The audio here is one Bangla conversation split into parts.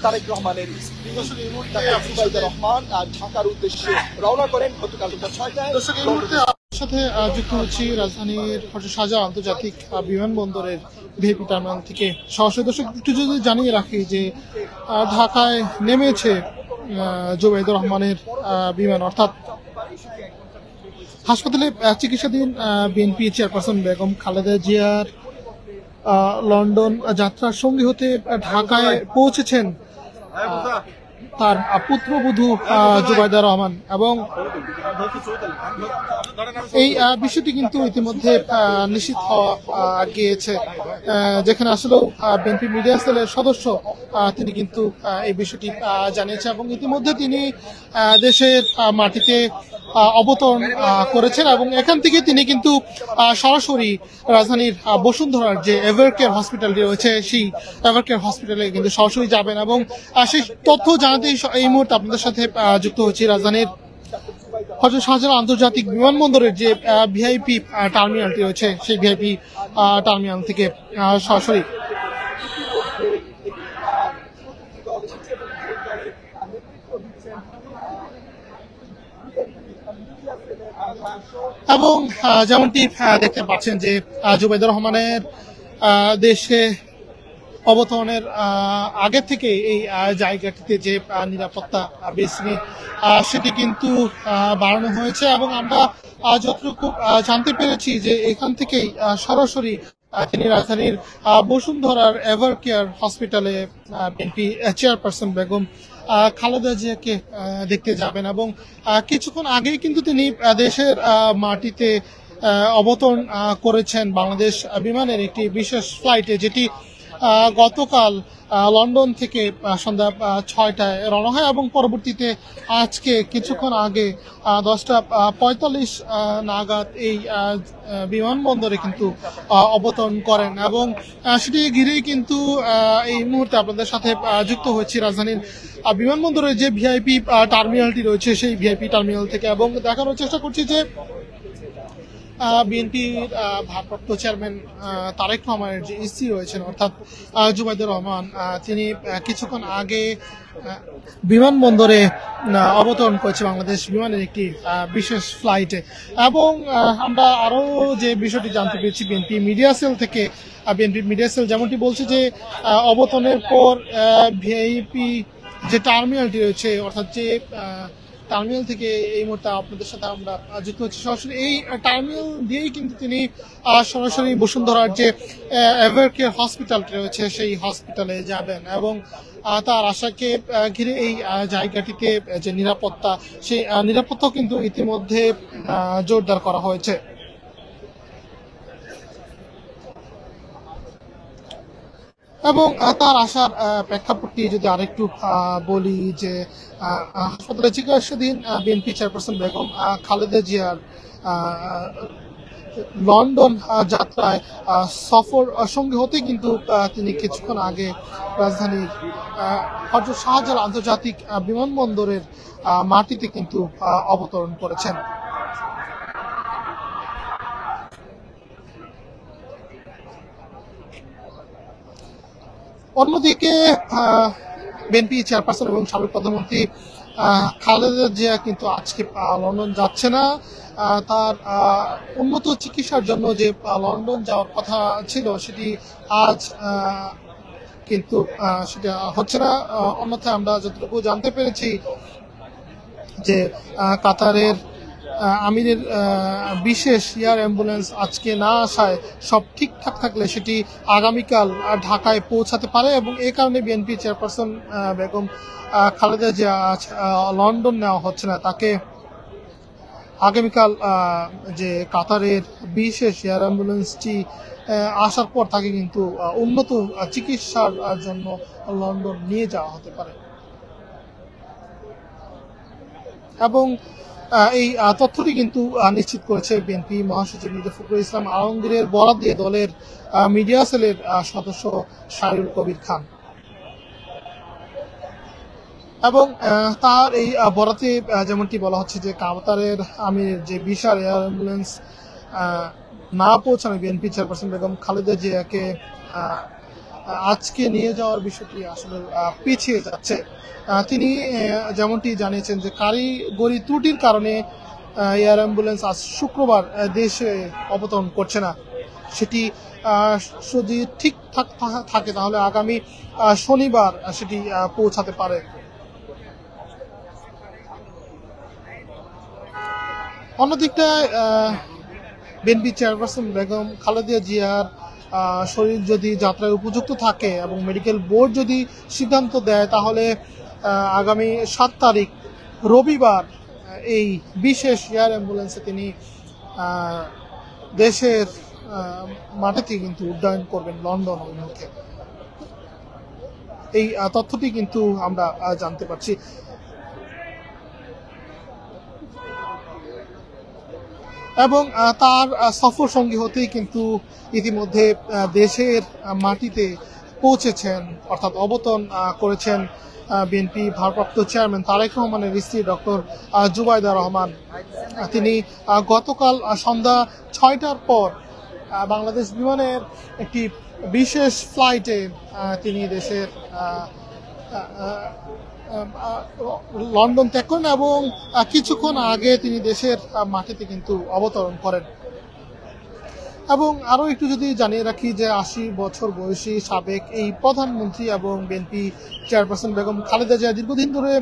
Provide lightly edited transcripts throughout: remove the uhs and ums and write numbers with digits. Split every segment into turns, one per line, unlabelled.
তারেক রহমানের স্ত্রী জুবাইদা রহমান ঢাকার উদ্দেশ্যে রওনা করেন গতকাল দুপুর 6টায়।
দর্শক, এই মুহূর্তে সাথে যুক্ত হচ্ছি রাজধানীর হযরত শাহজালাল আন্তর্জাতিক বিমানবন্দরের ভিআইপি টার্মিনাল থেকে সরাসরি। দর্শক, একটু যদি জানিয়ে রাখি যে ঢাকায় নেমেছে জুবাইদুর রহমানের বিমান, অর্থাৎ হাসপাতালে চিকিৎসাধীন বিএনপি চেয়ারপারসন বেগম খালেদা জিয়ার লন্ডন যাত্রার সঙ্গী হতে ঢাকায় পৌঁছেছেন তার পুত্রবধূ জুবাইদা রহমান। এবং এই বিষয়টি কিন্তু ইতিমধ্যে নিশ্চিত হওয়া গিয়েছে, যেখানে আসলে বিএনপি মিডিয়া সেলের সদস্য তিনি কিন্তু এই বিষয়টি জানিয়েছে এবং ইতিমধ্যে তিনি দেশের মাটিতে অবতরণ করেছেন এবং এখান থেকে তিনি কিন্তু সরাসরি রাজধানীর বসুন্ধরার যে এভারকেয়ার হসপিটালটি রয়েছে সেই এভারকেয়ার হসপিটালে কিন্তু সরাসরি যাবেন। এবং সেই তথ্য জানাতে এই মুহূর্তে আপনাদের সাথে যুক্ত হচ্ছি রাজধানীর হযরত শাহজালাল আন্তর্জাতিক বিমানবন্দরের যে ভিআইপি টার্মিনালটি রয়েছে সেই ভিআইপি টার্মিনাল থেকে সরাসরি। এবং যেমনটি দেখতে পাচ্ছেন যে জুবাইদা রহমানের দেশে অবতরণের আগে থেকে এই জায়গাটিতে যে নিরাপত্তা বেসিনে সেটি কিন্তু বাড়ানো হয়েছে এবং আমরা যতটুকু জানতে পেরেছি যে এখান থেকেই সরাসরি তিনি রাজধানীর বসুন্ধরার এভারকেয়ার হসপিটালে বিএনপি চেয়ারপারসন বেগম খালেদা জিয়াকে দেখতে যাবেন। এবং কিছুক্ষণ আগেই কিন্তু তিনি দেশের মাটিতে অবতরণ করেছেন বাংলাদেশ বিমানের একটি বিশেষ ফ্লাইটে, যেটি গতকাল লন্ডন থেকে সন্ধ্যা 6টায় রওনা হয় এবং পরবর্তীতে আজকে কিছুক্ষণ আগে 10:45 নাগাদ এই বিমানবন্দরে কিন্তু অবতরণ করেন। এবং সেটি ঘিরেই কিন্তু এই মুহূর্তে আপনাদের সাথে যুক্ত হয়েছি রাজধানীর বিমানবন্দরের যে ভিআইপি টার্মিনালটি রয়েছে সেই ভিআইপি টার্মিনাল থেকে। এবং দেখানোর চেষ্টা করছি যে বিএনপির ভারপ্রাপ্ত চেয়ারম্যান তারেক রহমানের যে স্ত্রী রয়েছেন অর্থাৎ জুবাইদা রহমান, তিনি কিছুক্ষণ আগে বিমানবন্দরে অবতরণ করেছে বাংলাদেশ বিমানের একটি বিশেষ ফ্লাইটে। এবং আমরা আরও যে বিষয়টি জানতে পেরেছি বিএনপি মিডিয়া সেল থেকে, বিএনপি মিডিয়া সেল যেমনটি বলছে যে অবতরণের পর ভিআইপি যে টার্মিনালটি রয়েছে অর্থাৎ যে টার্মিনাল থেকে এই মুহূর্তে আপনাদের সাথে আমরা যুক্ত হচ্ছি সরাসরি, এই টার্মিনাল দিয়েই কিন্তু তিনি সরাসরি বসুন্ধরার যে এভারকেয়ার হসপিটালটি রয়েছে সেই হসপিটালে যাবেন। এবং তার আশাকে ঘিরে এই জায়গাটিতে যে নিরাপত্তা, সেই নিরাপত্তাও কিন্তু ইতিমধ্যে জোরদার করা হয়েছে। এবং তার আসার প্রেক্ষাপটটি যদি আরেকটু বলি যে হাসপাতালে চিকিৎসাধীন বিএনপি চেয়ারপারসন বেগম খালেদা জিয়ার লন্ডন যাত্রায় সফর সঙ্গী হতে কিন্তু তিনি কিছুক্ষণ আগে রাজধানীর হযরত শাহজালাল আন্তর্জাতিক বিমানবন্দরের মাটিতে কিন্তু অবতরণ করেছেন। অন্যদিকে বিএনপি চেয়ারপারসন এবং সাবেক প্রধানমন্ত্রী খালেদা জিয়া কিন্তু আজকে লন্ডন যাচ্ছে না। তার উন্নত চিকিৎসার জন্য যে লন্ডন যাওয়ার কথা ছিল সেটি আজ কিন্তু সেটা হচ্ছে না। অন্যথায় আমরা যতটুকু জানতে পেরেছি যে কাতারের আমিরের বিশেষ এয়ার অ্যাম্বুলেন্স আজকে না আসায় সব ঠিকঠাক থাকলে সেটি আগামীকাল ঢাকায় পৌঁছাতে পারে এবং এই কারণে বিএনপি চেয়ারপারসন বেগম খালেদা জিয়া আজ লন্ডন নেওয়া হচ্ছে না। তাকে আগামীকাল যে কাতারের বিশেষ এয়ার অ্যাম্বুলেন্সটি আসার পর তাকে কিন্তু উন্নত চিকিৎসার জন্য লন্ডন নিয়ে যাওয়া হতে পারে। এবং এই তথ্যটি কিন্তু নিশ্চিত করেছে বিএনপি মহাসচিব মির্জা ফখরুল ইসলাম আলমগীরের বরাত দিয়ে দলের মিডিয়া সেলের সদস্য শাহরুল কবির খান। এবং তার এই বরাতে যেমনটি বলা হচ্ছে যে কাতারের আমিরের যে বিশাল এয়ার অ্যাম্বুলেন্স না পৌঁছানো বিএনপি চেয়ারপারসন বেগম খালেদা জিয়াকে আজকে নিয়ে যাওয়ার বিষয়টি আসলে পিছিয়ে যাচ্ছে। তিনি যেমনটি জানিয়েছেন যে কারিগরি ত্রুটির কারণে এয়ার অ্যাম্বুলেন্স আজ শুক্রবার দেশে অবতরণ করছে না। সেটি যদি ঠিকঠাক থাকে তাহলে আগামী শনিবার সেটি পৌঁছাতে পারে। অন্যদিকটায় বিএনপি চেয়ারপারসন বেগম খালেদা জিয়ার শরীর যদি যাত্রায় উপযুক্ত থাকে এবং মেডিকেল বোর্ড যদি সিদ্ধান্ত দেয় তাহলে আগামী 7 তারিখ রবিবার এই বিশেষ এয়ার অ্যাম্বুলেন্সে তিনি দেশের মাটিতে কিন্তু উড্ডয়ন করবেন লন্ডন অভিমুখে। এই তথ্যটি কিন্তু আমরা জানতে পারছি। এবং তার সফর সঙ্গী হতেই কিন্তু ইতিমধ্যে দেশের মাটিতে পৌঁছেছেন অর্থাৎ অবতরণ করেছেন বিএনপি ভারপ্রাপ্ত চেয়ারম্যান তারেক রহমানের স্ত্রী ডক্টর জুবাইদা রহমান। তিনি গতকাল সন্ধ্যা 6টার পর বাংলাদেশ বিমানের একটি বিশেষ ফ্লাইটে তিনি দেশের লন্ডন ত্যাগ করেন এবং কিছুক্ষণ আগে তিনি দেশের মাটিতে কিন্তু অবতরণ করেন। এবং আরো একটু যদি জানিয়ে রাখি যে 80 বছর বয়সী সাবেক এই প্রধানমন্ত্রী এবং বিএনপি চেয়ারপারসন বেগম খালেদা জিয়া দীর্ঘদিন ধরে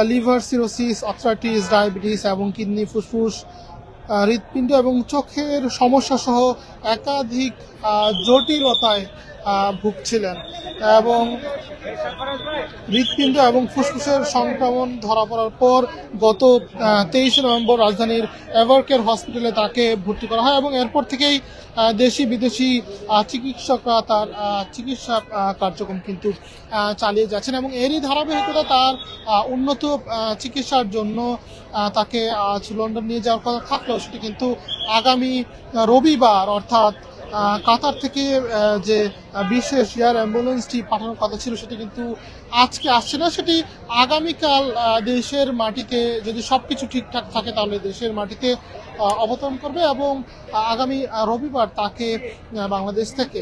লিভার সিরোসিস, আর্থ্রাইটিস, ডায়াবেটিস এবং কিডনি, ফুসফুস, হৃৎপিণ্ড এবং চোখের সমস্যা সহ একাধিক জটিলতায় ভুগছিলেন এবং হৃৎপিণ্ড এবং ফুসফুসের সংক্রমণ ধরা পড়ার পর গত 23 নভেম্বর রাজধানীর এভারকেয়ার হসপিটালে তাকে ভর্তি করা হয় এবং এরপর থেকেই দেশি বিদেশি চিকিৎসকরা তার চিকিৎসা কার্যক্রম কিন্তু চালিয়ে যাচ্ছেন এবং এরই ধারাবাহিকতা তার উন্নত চিকিৎসার জন্য তাকে আজ লন্ডন নিয়ে যাওয়ার কথা থাকলেও সেটি কিন্তু আগামী রবিবার অর্থাৎ কাতার থেকে যে বিশেষ এয়ার অ্যাম্বুলেন্সটি পাঠানোর কথা ছিল সেটি কিন্তু আজকে আসছে না। সেটি আগামীকাল দেশের মাটিতে যদি সবকিছু ঠিকঠাক থাকে তাহলে দেশের মাটিতে অবতরণ করবে এবং আগামী রবিবার তাকে বাংলাদেশ থেকে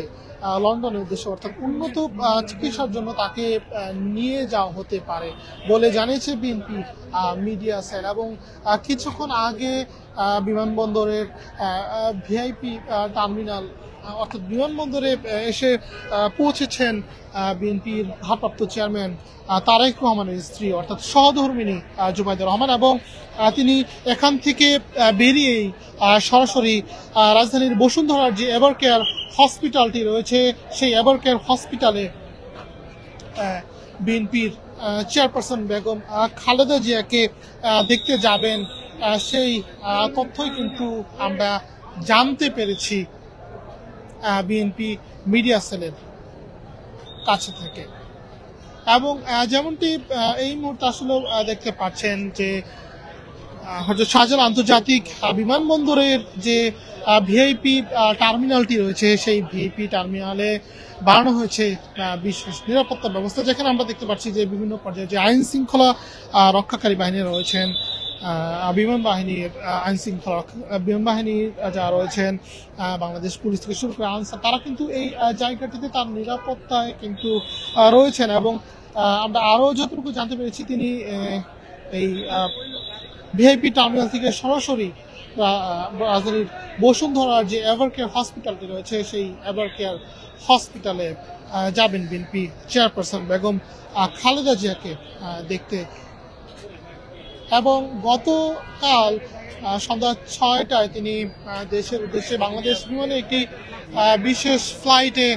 লন্ডনের উদ্দেশ্যে অর্থাৎ উন্নত চিকিৎসার জন্য তাকে নিয়ে যাওয়া হতে পারে বলে জানিয়েছে বিএনপি মিডিয়া সেল। এবং কিছুক্ষণ আগে বিমানবন্দরের ভিআইপি টার্মিনাল অর্থাৎ বিমানবন্দরে এসে পৌঁছেছেন বিএনপির ভারপ্রাপ্ত চেয়ারম্যান তারেক রহমানের স্ত্রী অর্থাৎ সহধর্মিণী জুবাইদা রহমান এবং তিনি এখান থেকে বেরিয়েই সরাসরি রাজধানীর বসুন্ধরার যে এভারকেয়ার হসপিটালটি রয়েছে সেই এভারকেয়ার হসপিটালে বিএনপির চেয়ারপারসন বেগম খালেদা জিয়াকে দেখতে যাবেন সেই তথ্যই কিন্তু আমরা জানতে পেরেছি বিএনপি মিডিয়া সেলের কাছে থেকে। এবং যেমনটি এই মুহূর্তে আসলে দেখতে পাচ্ছেন যে হযরত শাহজালাল আন্তর্জাতিক বিমানবন্দরের যে ভিআইপি টার্মিনালটি রয়েছে সেই ভিআইপি টার্মিনালে বাড়ানো হয়েছে বিশেষ নিরাপত্তা ব্যবস্থা, যেখানে আমরা দেখতে পাচ্ছি যে বিভিন্ন পর্যায়ে যে আইন শৃঙ্খলা রক্ষাকারী বাহিনী রয়েছেন, বিমান বাহিনীর আইন শৃঙ্খলা বিমান বাহিনীর যারা রয়েছেন, বাংলাদেশ পুলিশ থেকে শুরু করে আনসার, তারা কিন্তু এই জায়গাটিতে তার নিরাপত্তায় কিন্তু রয়েছেন। এবং আমরা আরও যতটুকু জানতে পেরেছি তিনি এই ভিআইপি টার্মিনাল থেকে সরাসরি রাজধানীর বসুন্ধরার যে এভারকেয়ার হসপিটালটি রয়েছে সেই এভারকেয়ার হসপিটালে যাবেন বিএনপি চেয়ারপারসন বেগম খালেদা জিয়াকে দেখতে। এবং গতকাল সন্ধ্যা 6টায় তিনি দেশের উদ্দেশ্যে বাংলাদেশ বিমানে একটি বিশেষ ফ্লাইটে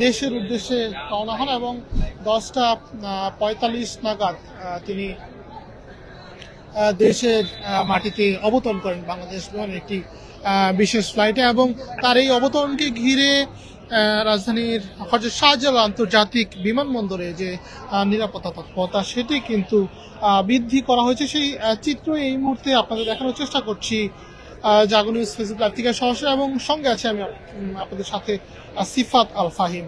দেশের উদ্দেশ্যে রওনা হন এবং 10:45 নাগাদ তিনি দেশের মাটিতে অবতরণ করেন বাংলাদেশ বিমানের একটি বিশেষ ফ্লাইটে। এবং তার এই অবতরণকে ঘিরে রাজধানীর হযরত শাহজালাল আন্তর্জাতিক বিমানবন্দরে যে নিরাপত্তা তৎপরতা সেটি কিন্তু বৃদ্ধি করা হয়েছে। সেই চিত্র এই মুহূর্তে আপনাদের দেখানোর চেষ্টা করছি জাগো নিউজ ফেসবুক লাইভ থেকে সরাসরি, এবং সঙ্গে আছে আমি আপনাদের সাথে সিফাত আল ফাহিম।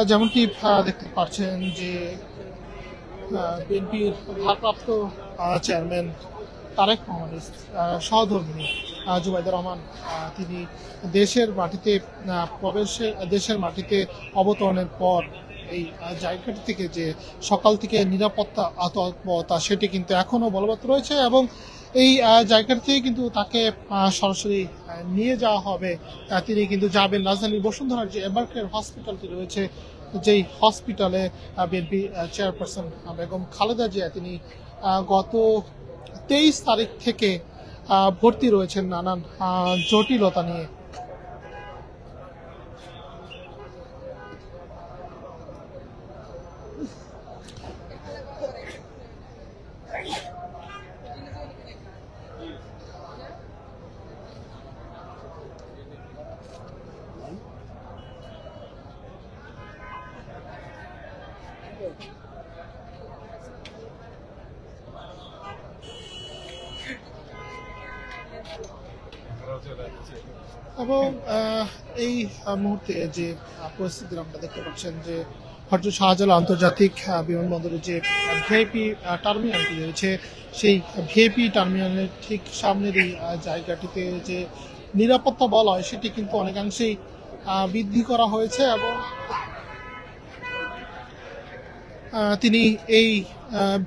যেমনটি দেখতে পাচ্ছেন যে বিএনপির ভারপ্রাপ্ত চেয়ারম্যান তারেক রহমানের সহধর্মিণী জুবাইদা রহমান তিনি দেশের মাটিতে দেশের মাটিতে অবতরণের পর এই জায়গাটি থেকে যে সকাল থেকে নিরাপত্তা তৎপরতা সেটি কিন্তু এখনো বলবৎ রয়েছে এবং এই জায়গাটি থেকে কিন্তু তাকে সরাসরি নিয়ে যাওয়া হবে। তিনি কিন্তু যাবেন রাজধানীর বসুন্ধরার যে এবারকের হসপিটালটি রয়েছে, যেই হসপিটালে বিএনপি চেয়ারপারসন বেগম খালেদা জিয়া তিনি গত 23 তারিখ থেকে ভর্তি রয়েছেন নানান জটিলতা নিয়ে। এবং এই মুহূর্তে যে পরিস্থিতি আমরা দেখতে পাচ্ছেন যে হযরত শাহজালাল আন্তর্জাতিক বিমানবন্দরের যে ভিআইপি টার্মিনালটি রয়েছে, সেই ভিআইপি টার্মিনালের ঠিক সামনের এই জায়গাটিতে যে নিরাপত্তা বলয় সেটি কিন্তু অনেকাংশেই বৃদ্ধি করা হয়েছে এবং তিনি এই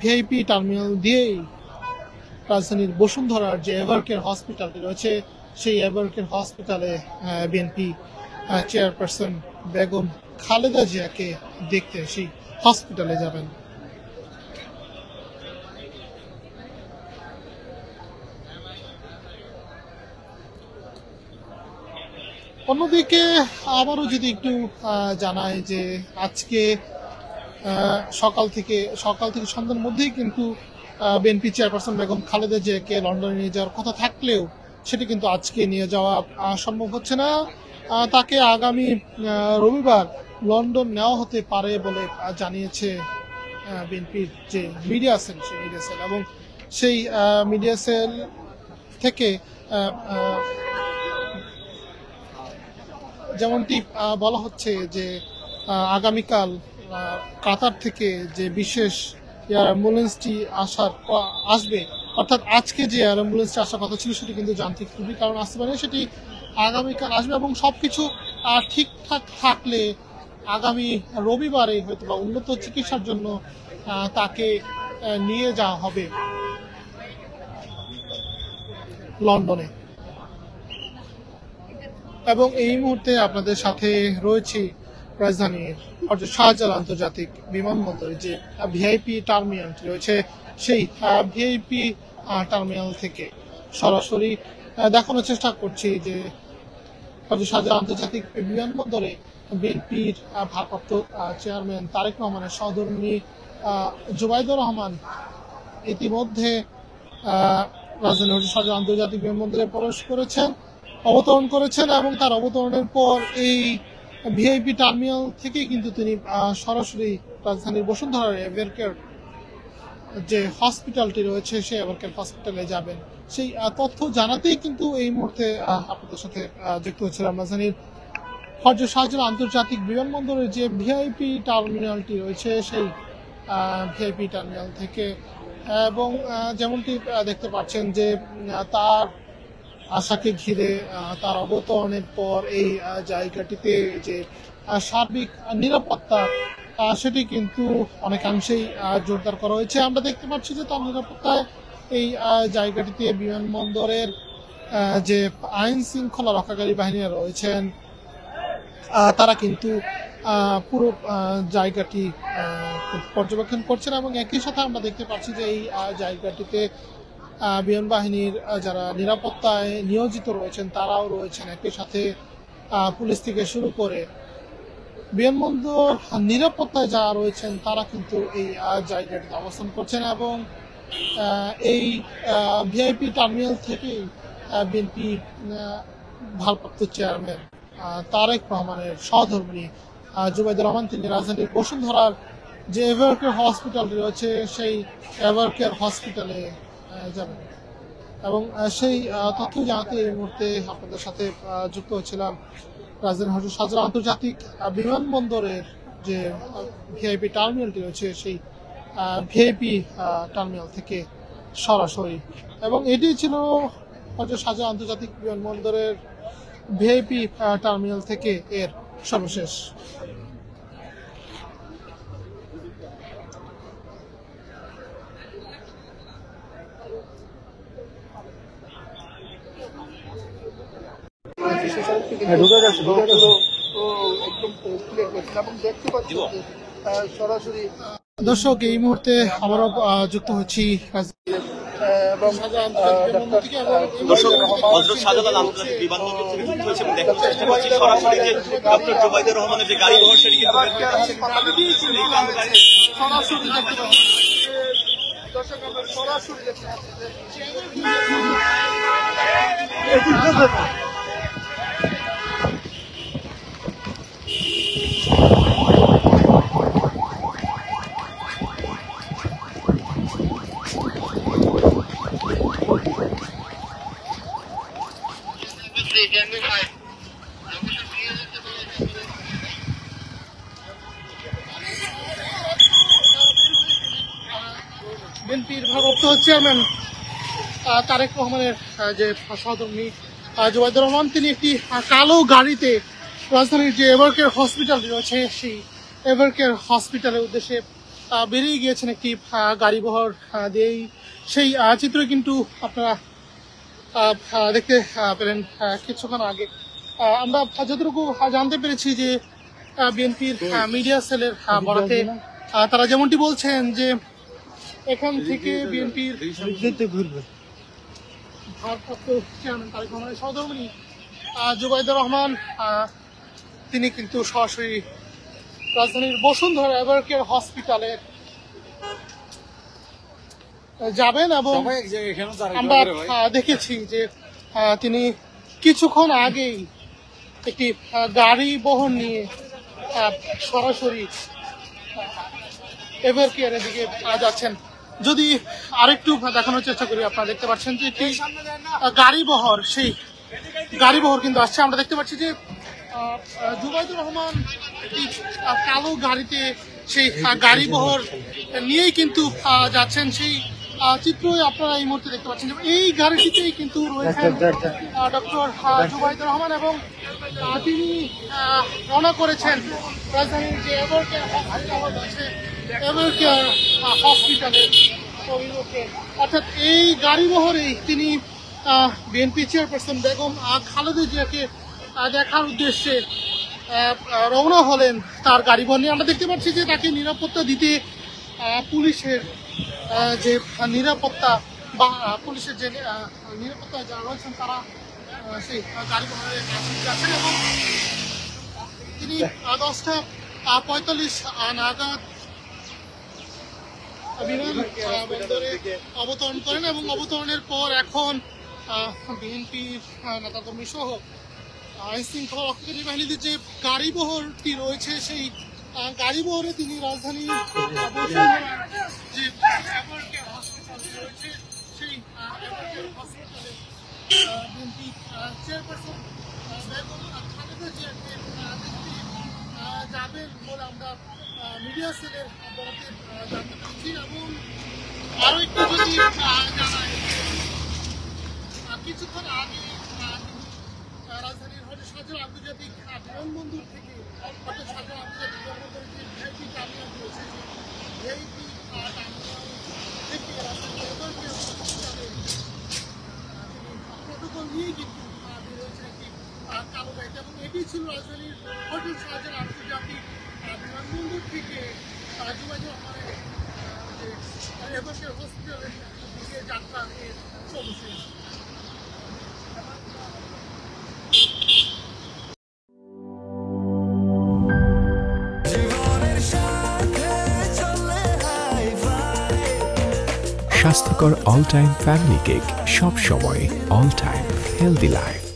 ভিআইপি টার্মিনাল দিয়েই রাজধানীর বসুন্ধরার যে এভারকেয়ার হসপিটালটি রয়েছে সেই এভারকেয়ার হসপিটালে বিএনপি চেয়ারপারসন বেগম খালেদা জিয়াকে দেখতে সেই হসপিটালে যাবেন। অন্যদিকে আবারও যদি একটু জানাই যে আজকে সকাল থেকে সন্ধ্যার মধ্যেই কিন্তু বিএনপি চেয়ারপারসন বেগম খালেদা জিয়াকে লন্ডনে নিয়ে যাওয়ার কথা থাকলেও সেটি কিন্তু আজকে নিয়ে যাওয়া সম্ভব হচ্ছে না। তাকে আগামী রবিবার লন্ডন নেওয়া হতে পারে বলে জানিয়েছে বিএনপির যে মিডিয়া সেল, সেই মিডিয়া সেল এবং সেই মিডিয়া সেল থেকে যেমনটি বলা হচ্ছে যে আগামীকাল কাতার থেকে যে বিশেষ এয়ার অ্যাম্বুলেন্সটি আসবে, অর্থাৎ আজকে যে এয়ার অ্যাম্বুলেন্সটি আসার কথা ছিল সেটি কিন্তু যান্ত্রিক ত্রুটির কারণে আসতে পারে, সেটি আগামীকাল আসবে এবং সবকিছু ঠিকঠাক থাকলে আগামী রবিবারে হয়তো বা উন্নত চিকিৎসার জন্য তাকে নিয়ে যাওয়া হবে লন্ডনে। এবং এই মুহূর্তে আপনাদের সাথে রয়েছে রাজধানীর হযরত শাহজালাল আন্তর্জাতিক বিমানবন্দরে যে ভিআইপি টার্মিনালটি রয়েছে, সেই ভিআইপি টার্মিনাল থেকে সরাসরি দেখানোর চেষ্টা করছি যে হযরত শাহজালাল আন্তর্জাতিক বিমানবন্দরে বিএনপির ভারপ্রাপ্ত চেয়ারম্যান তারেক রহমানের সহধর্মিণী জুবাইদা রহমান ইতিমধ্যে রাজধানীর হযরত শাহজালাল আন্তর্জাতিক বিমানবন্দরে অবতরণ করেছেন এবং তার অবতরণের পর এই ভিআইপি টার্মিনাল থেকে কিন্তু তিনি সরাসরি রাজধানীর বসুন্ধরার এভারকেয়ার যে হসপিটালটি রয়েছে সেই এভারকেয়ার হসপিটালে যাবেন। সেই তথ্য জানাতেই কিন্তু এই মুহূর্তে আপনাদের সাথে যুক্ত হচ্ছিলাম রাজধানীর হযরত শাহজালাল আন্তর্জাতিক বিমানবন্দরের যে ভিআইপি টার্মিনালটি রয়েছে সেই ভিআইপি টার্মিনাল থেকে। এবং যেমনটি দেখতে পাচ্ছেন যে তার আশাকে ঘিরে তার অবতরণের পর এই জায়গাটিতে যে সার্বিক নিরাপত্তা সেটি কিন্তু অনেকাংশেই জোরদার করা হয়েছে। আমরা দেখতে পাচ্ছি যে তার নিরাপত্তায় এই জায়গাটিতে বিমানবন্দরের যে আইন শৃঙ্খলা রক্ষাকারী বাহিনীরা রয়েছেন তারা কিন্তু পুরো জায়গাটি পর্যবেক্ষণ করছেন এবং একই সাথে আমরা দেখতে পাচ্ছি যে এই জায়গাটিতে বিমান বাহিনীর যারা নিরাপত্তায় নিয়োজিত রয়েছেন তারাও রয়েছেন, একই সাথে পুলিশ থেকে শুরু করে বিমানবন্দর নিরাপত্তায় যারা রয়েছেন তারা কিন্তু এই জায়গাটিতে অবস্থান করছেন। এবং এই ভিআইপি টার্মিনাল থেকেই বিএনপি ভারপ্রাপ্ত চেয়ারম্যান তারেক রহমানের সহধর্মিণী জুবাইদা রহমান তিনি রাজধানীর বসুন্ধরার যে এভারকেয়ার হসপিটালটি রয়েছে সেই এভারকেয়ার হসপিটালে যাবেন। এবং সেই তথ্য জানাতে এই মুহূর্তে আপনাদের সাথে যুক্ত হচ্ছিলাম রাজধানীর হজরত শাহজালাল আন্তর্জাতিক বিমানবন্দরের যে ভিআইপি টার্মিনালটি রয়েছে সেই ভিআইপি টার্মিনাল থেকে সরাসরি, এবং এটি ছিল হজরত শাহজালাল আন্তর্জাতিক বিমানবন্দরের ভিআইপি টার্মিনাল থেকে এর সর্বশেষ।
সরাসরি
দর্শক, এই মুহূর্তে আবারও যুক্ত হচ্ছি
দর্শক, হযরত শাহজালাল আন্তর্জাতিক বিমানবন্দর থেকে যুক্ত হয়েছে এবং দেখার চেষ্টা করছি সরাসরি যে ডক্টর জুবাইদুর রহমানের যে গাড়ি বহর সেটি কিন্তু
দর্শক আমরা সরাসরি দেখতে
বিএনপির ভারপ্রাপ্ত চেয়ারম্যান তারেক রহমানের যে সহধর্মী জুবাইদুর রহমান, তিনি একটি কালো গাড়িতে রাজধানীর যে এভারকেয়ার হসপিটাল রয়েছে সেই এভারকেয়ার হসপিটালের উদ্দেশ্যে বেরিয়ে গিয়েছেন একটি গাড়িবহর দিয়েই। সেই চিত্র কিন্তু আপনারা দেখতে পেলেন কিছুক্ষণ আগে। আমরা যতটুকু জানতে পেরেছি যে বিএনপির মিডিয়া সেলের বরাতে তারা যেমনটি বলছেন যে এখান থেকে বিএনপির ভারপ্রাপ্ত চেয়ারম্যান তারেক রহমানের সহধর্মিণী জুবাইদুর রহমান তিনি কিন্তু সরাসরি রাজধানীর বসুন্ধরা এভারকেয়ার হসপিটালে যাবেন, এবং আমরা দেখেছি যে তিনি কিছুক্ষণ আগেই একটি গাড়ি বহন নিয়ে সরাসরি এভারকেয়ারের দিকে যাচ্ছেন। যদি আরেকটু দেখানোর চেষ্টা করি, আপনারা দেখতে পাচ্ছেন যে একটি গাড়িবহর, সেই গাড়িবহর কিন্তু আসছে। আমরা দেখতে পাচ্ছি যে জুবাইদুর রহমান একটি কালো গাড়িতে সেই গাড়িবহর নিয়েই কিন্তু যাচ্ছেন। সেই চিত্রই আপনারা এই মুহূর্তে দেখতে পাচ্ছেন। এই গাড়িটিতেই কিন্তু রয়েছেন ডক্টর জুবাইদুর রহমান, এবং তিনি রওনা করেছেন রাজধানীর যে এভারকেয়ার হসপিটাল আছে এভারকেয়ার হসপিটালের অভিমুখে। অর্থাৎ এই গাড়িবহরেই তিনি বিএনপি চেয়ারপারসন বেগম খালেদা জিয়াকে দেখার উদ্দেশ্যে রওনা হলেন তার গাড়িবহর নিয়ে। আমরা দেখতে পাচ্ছি যে তাকে নিরাপত্তা দিতে পুলিশের যে নিরাপত্তা বা পুলিশের যে নিরাপত্তা যারা রয়েছেন তারা সেই গাড়িবহরে যাচ্ছেন, এবং তিনি 10:45 নাগাদ বিমানবন্দরে অবতরণ করেন, এবং অবতরণের পর এখন বিএনপির নেতাকর্মী সহ আইন শৃঙ্খলা রক্ষাকারী বাহিনীদের যে গাড়িবহরটি রয়েছে সেই গাড়িবহরে তিনি রাজধানীর যে এভারকেয়ার হসপিটাল রয়েছে সেই এভারকেয়ার হসপিটালে বিএনপি চেয়ারপারসন বেগম খালেদা জিয়াকে যাবেন বলে আমরা মিডিয়া সেলের বরাতে জানতে পারছি। এবং আরো একটু যদি জানাই, কিছুক্ষণ আগে রাজধানীর হজরত শাহজালাল আন্তর্জাতিক বিমানবন্দর থেকে হজরত শাহজালাল আন্তর্জাতিক বিমানবন্দরের যে ভিআইপি টার্মিনাল রয়েছে সেই ভিআইপি টার্মিনাল থেকে রাজধানীর এভারকেয়ার হসপিটালে প্রটোকল নিয়ে কিন্তু রয়েছে একটি কালো গাড়িতে, এবং এটি ছিল রাজধানীর হজরত শাহজালাল আন্তর্জাতিক বিমানবন্দর থেকে জুবাইদুর রহমানের যে এভারকেয়ার হসপিটালের দিকে যাত্রা এর সর্বশেষ।
স্বাস্থ্যকর অল টাইম ফ্যামিলি কেক, সব সময় অল টাইম হেলদি লাইফ।